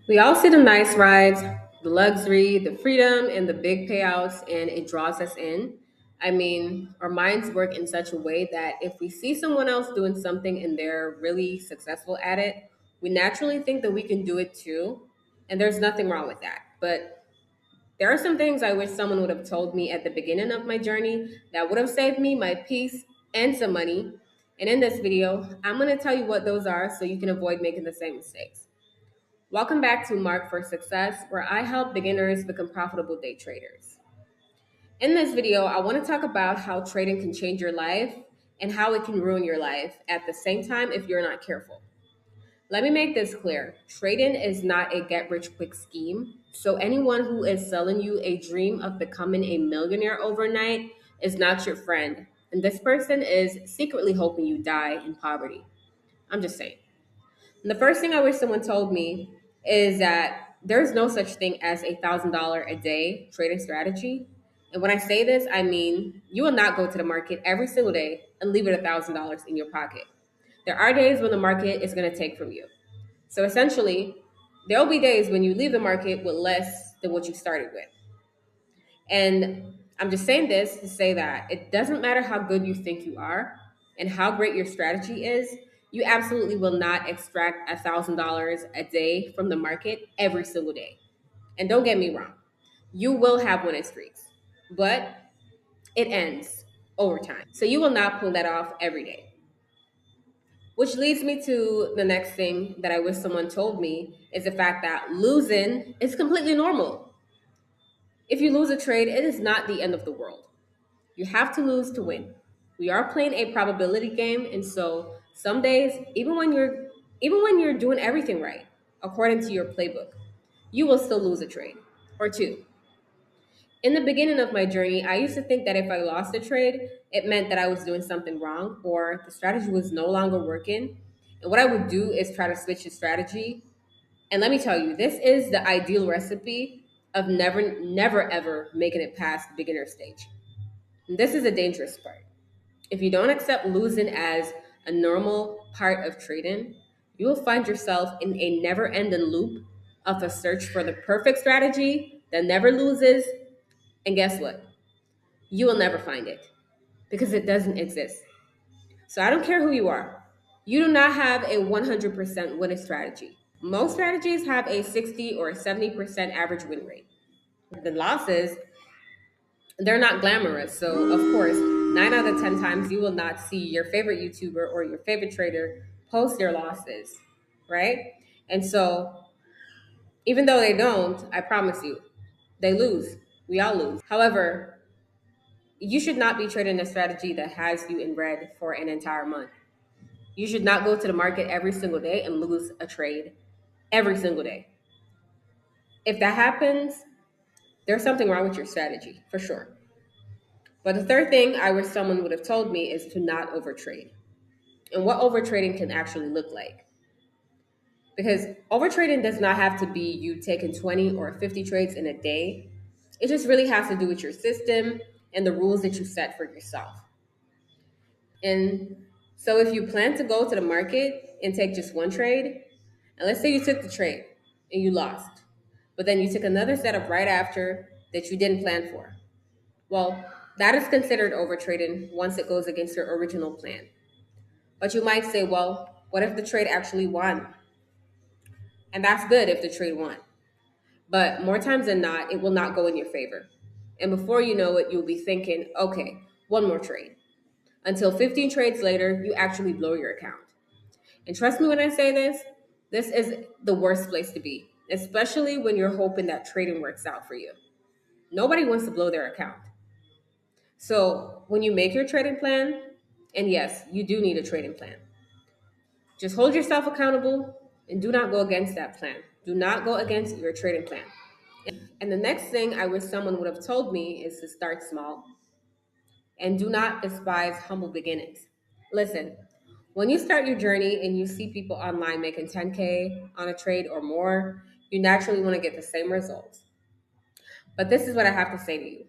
We all see the nice rides, the luxury, the freedom, and the big payouts, and it draws us in. I mean, our minds work in such a way that if we see someone else doing something and they're really successful at it, we naturally think that we can do it too. And there's nothing wrong with that. But there are some things I wish someone would have told me at the beginning of my journey that would have saved me my peace and some money. And in this video, I'm going to tell you what those are so you can avoid making the same mistakes. Welcome back to Mark for Success, where I help beginners become profitable day traders. In this video, I want to talk about how trading can change your life and how it can ruin your life at the same time if you're not careful. Let me make this clear. Trading is not a get rich quick scheme. So anyone who is selling you a dream of becoming a millionaire overnight is not your friend. And this person is secretly hoping you die in poverty. I'm just saying. And the first thing I wish someone told me is that there's no such thing as $1,000 a day trading strategy. And when I say this, I mean you will not go to the market every single day and leave it $1,000 in your pocket. There are days when the market is going to take from you. So essentially, there will be days when you leave the market with less than what you started with. And I'm just saying this to say that it doesn't matter how good you think you are and how great your strategy is, you absolutely will not extract $1,000 a day from the market every single day. And don't get me wrong, you will have winning streaks, but it ends over time. So you will not pull that off every day. Which leads me to the next thing that I wish someone told me is the fact that losing is completely normal. If you lose a trade, it is not the end of the world. You have to lose to win. We are playing a probability game, and so some days, even when you're doing everything right, according to your playbook, you will still lose a trade or two. In the beginning of my journey, I used to think that if I lost a trade, it meant that I was doing something wrong or the strategy was no longer working. And what I would do is try to switch the strategy. And let me tell you, this is the ideal recipe of never ever making it past the beginner stage. And this is a dangerous part. If you don't accept losing as a normal part of trading, you will find yourself in a never ending loop of a search for the perfect strategy that never loses. And guess what? You will never find it because it doesn't exist. So I don't care who you are. You do not have a 100% winning strategy. Most strategies have a 60 or 70% average win rate. The losses, they're not glamorous. So, of course, 9 out of 10 times you will not see your favorite YouTuber or your favorite trader post their losses, right? And so, even though they don't, I promise you, they lose. We all lose. However, you should not be trading a strategy that has you in red for an entire month. You should not go to the market every single day and lose a trade every single day. If that happens, there's something wrong with your strategy, for sure. But the third thing I wish someone would have told me is to not overtrade and what overtrading can actually look like. Because overtrading does not have to be you taking 20 or 50 trades in a day. It just really has to do with your system and the rules that you set for yourself. And so if you plan to go to the market and take just one trade, and let's say you took the trade and you lost, but then you took another setup right after that you didn't plan for. Well, that is considered overtrading once it goes against your original plan. But you might say, well, what if the trade actually won? And that's good if the trade won. But more times than not, it will not go in your favor. And before you know it, you'll be thinking, okay, one more trade. Until 15 trades later, you actually blow your account. And trust me when I say this is the worst place to be, especially when you're hoping that trading works out for you. Nobody wants to blow their account. So when you make your trading plan, and yes, you do need a trading plan, just hold yourself accountable and do not go against that plan. Do not go against your trading plan. And the next thing I wish someone would have told me is to start small and do not despise humble beginnings. Listen, when you start your journey and you see people online making 10K on a trade or more, you naturally want to get the same results. But this is what I have to say to you.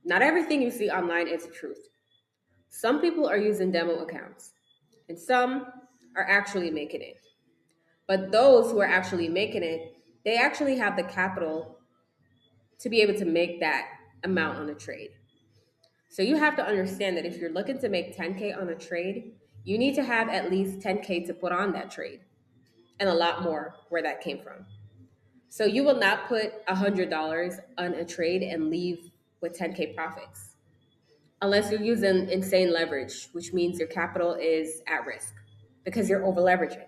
Not everything you see online is the truth. Some people are using demo accounts, and some are actually making it. But those who are actually making it, they actually have the capital to be able to make that amount on a trade. So you have to understand that if you're looking to make 10K on a trade, you need to have at least 10K to put on that trade and a lot more where that came from. So you will not put $100 on a trade and leave with 10K profits unless you're using insane leverage, which means your capital is at risk because you're over leveraging.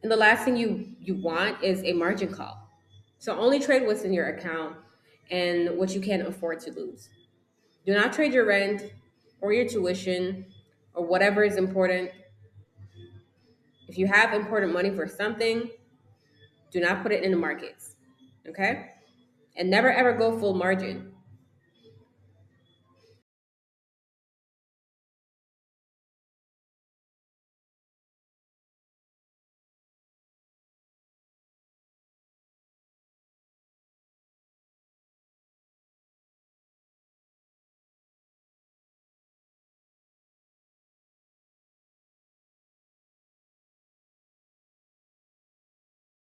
And the last thing you want is a margin call. So only trade what's in your account and what you can afford to lose. Do not trade your rent or your tuition or whatever is important. If you have important money for something, do not put it in the markets. Okay? And never ever go full margin.